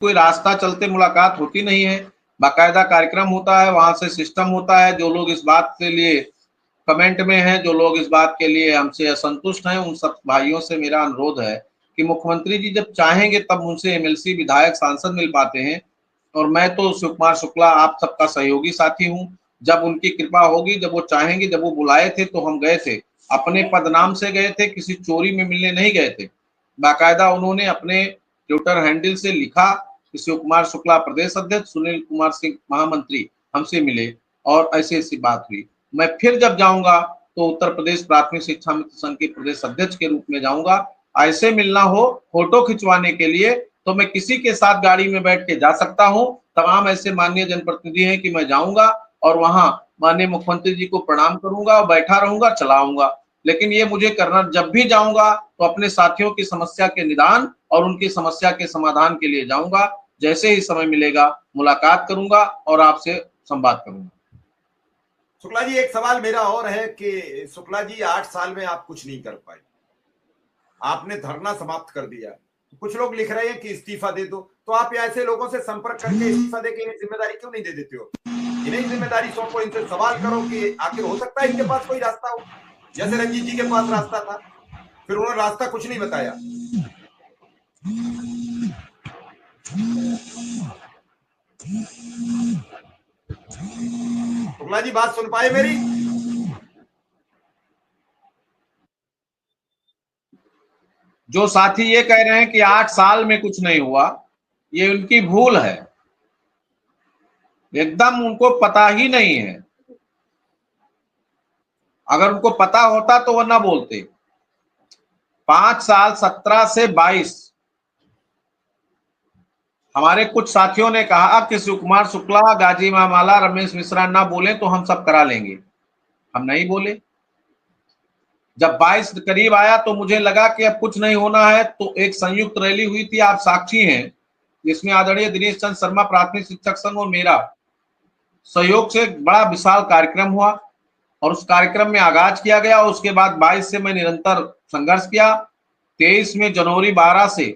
कोई रास्ता चलते मुलाकात होती नहीं है, बाकायदा कार्यक्रम होता है, वहां से सिस्टम होता है। जो लोग इस बात के लिए कमेंट में हैं, जो लोग इस बात के लिए हमसे असंतुष्ट हैं, उन सब भाइयों से मेरा अनुरोध है कि मुख्यमंत्री जी जब चाहेंगे तब उनसे एमएलसी, विधायक, सांसद मिल पाते हैं। और मैं तो शिव कुमार शुक्ला आप सबका सहयोगी साथी हूँ। जब उनकी कृपा होगी, जब वो चाहेंगे, जब वो बुलाए थे तो हम गए थे, अपने पदनाम से गए थे, किसी चोरी में मिलने नहीं गए थे। बाकायदा उन्होंने अपने ट्विटर हैंडल से लिखा कि शिव कुमार शुक्ला प्रदेश अध्यक्ष, सुनील कुमार सिंह महामंत्री हमसे मिले और ऐसी ऐसी बात हुई। मैं फिर जब जाऊंगा तो उत्तर प्रदेश प्राथमिक शिक्षा मित्र संघ के प्रदेश अध्यक्ष के रूप में जाऊंगा। ऐसे मिलना हो फोटो खिंचवाने के लिए तो मैं किसी के साथ गाड़ी में बैठ के जा सकता हूं। तमाम ऐसे माननीय जनप्रतिनिधि हैं कि मैं जाऊंगा और वहां माननीय मुख्यमंत्री जी को प्रणाम करूंगा और बैठा रहूंगा, चलाऊंगा। लेकिन ये मुझे करना, जब भी जाऊंगा तो अपने साथियों की समस्या के निदान और उनकी समस्या के समाधान के लिए जाऊंगा। जैसे ही समय मिलेगा मुलाकात करूंगा और आपसे संवाद करूंगा। शुक्ला जी, एक सवाल मेरा और है कि शुक्ला जी 8 साल में आप कुछ नहीं कर पाए, आपने धरना समाप्त कर दिया। कुछ लोग लिख रहे हैं कि इस्तीफा दे दो, तो आप ऐसे लोगों से संपर्क करके इस्तीफा देके इन्हें जिम्मेदारी क्यों नहीं दे देते हो? इन्हें जिम्मेदारी सौंपो, इनसे सवाल करो कि आखिर हो सकता है इनके पास कोई रास्ता हो, जैसे रंजीत जी के पास रास्ता था, फिर उन्होंने रास्ता कुछ नहीं बताया। शुक्ला जी बात सुन पाए मेरी? जो साथी ये कह रहे हैं कि 8 साल में कुछ नहीं हुआ, ये उनकी भूल है। एकदम उनको पता ही नहीं है। अगर उनको पता होता तो वो ना बोलते। 5 साल 17 से 22 हमारे कुछ साथियों ने कहा कि शिव कुमार शुक्ला, गाजी मामाला, रमेश मिश्रा ना बोले तो हम सब करा लेंगे। हम नहीं बोले। जब 22 करीब आया तो मुझे लगा कि अब कुछ नहीं होना है, तो एक संयुक्त रैली हुई थी, आप साक्षी हैं, जिसमें आदरणीय दिनेश चंद्र शर्मा प्राथमिक शिक्षक संघ और मेरा सहयोग से बड़ा विशाल कार्यक्रम हुआ और उस कार्यक्रम में आगाज किया गया। उसके बाद 22 से मैं निरंतर संघर्ष किया। 23 में जनवरी 12 से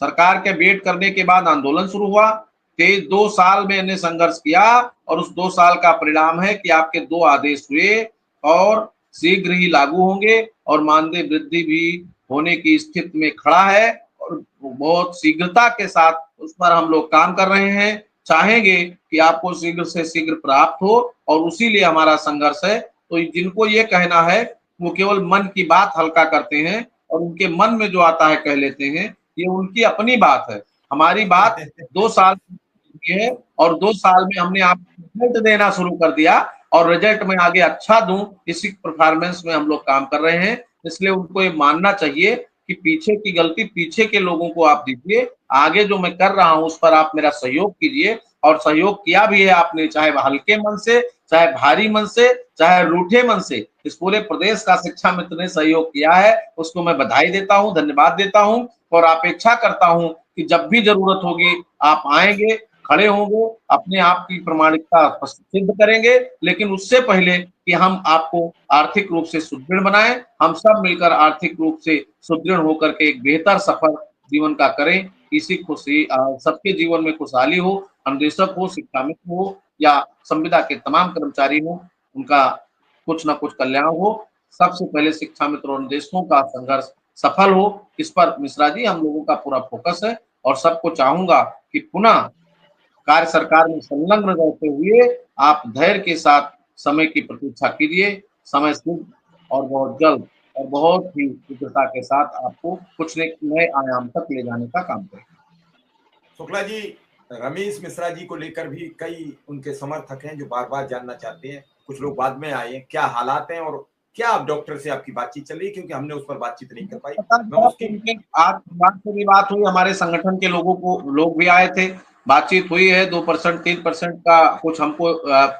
सरकार के वेट करने के बाद आंदोलन शुरू हुआ। 2 साल मैंने संघर्ष किया और उस 2 साल का परिणाम है कि आपके 2 आदेश हुए और शीघ्र ही लागू होंगे और मानदेय वृद्धि भी होने की स्थिति में खड़ा है और बहुत शीघ्रता के साथ उस पर हम लोग काम कर रहे हैं। चाहेंगे कि आपको शीघ्र से शीघ्र प्राप्त हो और उसी लिए हमारा संघर्ष है। तो जिनको ये कहना है वो केवल मन की बात हल्का करते हैं और उनके मन में जो आता है कह लेते हैं, ये उनकी अपनी बात है। हमारी बात 2 साल की है और 2 साल में हमने आपको रिजल्ट देना शुरू कर दिया और रिजल्ट में आगे अच्छा दूं, इसी परफॉर्मेंस में हम लोग काम कर रहे हैं। इसलिए उनको ये मानना चाहिए कि पीछे की गलती पीछे के लोगों को आप दीजिए, आगे जो मैं कर रहा हूं उस पर आप मेरा सहयोग कीजिए। और सहयोग किया भी है आपने, चाहे हल्के मन से, चाहे भारी मन से, चाहे रूठे मन से, इस पूरे प्रदेश का शिक्षा मित्र ने सहयोग किया है, उसको मैं बधाई देता हूं, धन्यवाद देता हूं और अपेक्षा करता हूं कि जब भी जरूरत होगी आप आएंगे, खड़े होंगे, अपने आप की प्रामाणिकता सिद्ध करेंगे। लेकिन उससे पहले कि हम आपको आर्थिक रूप से सुदृढ़ बनाएं, हम सब मिलकर आर्थिक रूप से सुदृढ़ होकर के एक बेहतर सफल जीवन का करें। इसी खुशी सबके जीवन में खुशहाली हो, अनुदेशक हो, शिक्षा मित्र हो या संविदा के तमाम कर्मचारी हो, उनका कुछ न कुछ कल्याण हो। सबसे पहले शिक्षा मित्र और अनुदेशकों का संघर्ष सफल हो, इस पर मिश्रा जी हम लोगों का पूरा फोकस है। और सबको चाहूंगा कि पुनः कार्य सरकार में संलग्न रहते हुए आप धैर्य के साथ समय की प्रतीक्षा कीजिए। समय शीघ्र और बहुत जल्द और बहुत ही शीघ्रता के साथ आपको कुछ नए आयाम तक ले जाने का काम करेगा। शुक्ला जी, रमेश मिश्रा जी को लेकर भी कई उनके समर्थक हैं जो बार बार जानना चाहते हैं, कुछ लोग बाद में आए, क्या हालात हैं और क्या आप डॉक्टर से आपकी बातचीत चल रही है, क्योंकि हमने उस पर बातचीत नहीं कर पाई। आज से भी बात हुई, हमारे संगठन के लोग भी आए थे, बातचीत हुई है। 2% 3% का कुछ हमको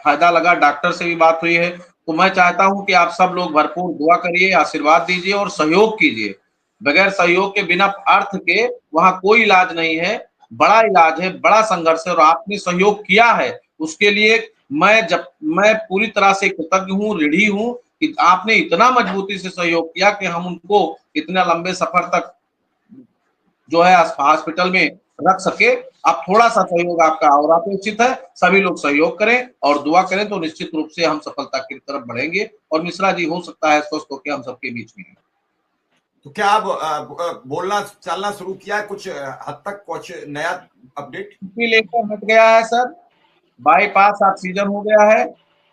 फायदा लगा, डॉक्टर से भी बात हुई है। तो मैं चाहता हूं कि आप सब लोग भरपूर दुआ करिए, आशीर्वाद दीजिए और सहयोग कीजिए। बगैर सहयोग के, बिना अर्थ के वहां कोई इलाज नहीं है। बड़ा इलाज है, बड़ा संघर्ष है और आपने सहयोग किया है, उसके लिए मैं पूरी तरह से कृतज्ञ हूँ, ऋणी हूँ कि आपने इतना मजबूती से सहयोग किया कि हम उनको इतने लंबे सफर तक जो है हॉस्पिटल में रख सके। आप थोड़ा सा सहयोग आपका और अपेक्षित है, सभी लोग सहयोग करें और दुआ करें तो निश्चित रूप से हम सफलता की तरफ बढ़ेंगे और मिश्रा जी हो सकता है स्वस्थ होकर हम सबके बीच में हैं। तो क्या आप बोलना चलना शुरू किया है, कुछ हद तक कुछ नया अपडेट लेकर हट गया है सर, बाईपास ऑक्सीजन हो गया है,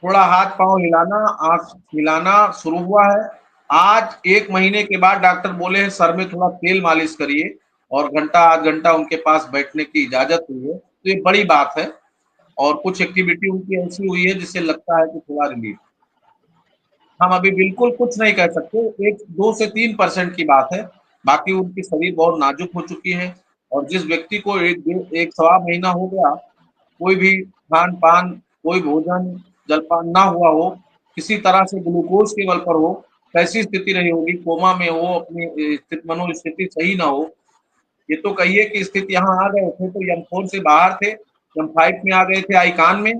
थोड़ा हाथ पांव हिलाना आंख हिलाना शुरू हुआ है। आज 1 महीने के बाद डॉक्टर बोले हैं सर में थोड़ा तेल मालिश करिए और घंटा आध घंटा उनके पास बैठने की इजाजत हुई है, तो ये बड़ी बात है। और कुछ एक्टिविटी उनकी ऐसी हुई है जिससे लगता है कि थोड़ा रिलीफ। हम अभी बिल्कुल कुछ नहीं कह सकते, एक 2 से 3% की बात है, बाकी उनकी शरीर बहुत नाजुक हो चुकी है। और जिस व्यक्ति को एक सवा महीना हो गया, कोई भी खान पान, कोई भोजन जलपान ना हुआ हो, किसी तरह से ग्लूकोज के बल पर हो, कैसी स्थिति रही होगी, कोमा में हो, अपनी मनोस्थिति सही ना हो। ये तो कहिए कि स्थिति यहाँ आ गए थे तो M4 से बाहर थे, M5 में आ गए थे आईकान में,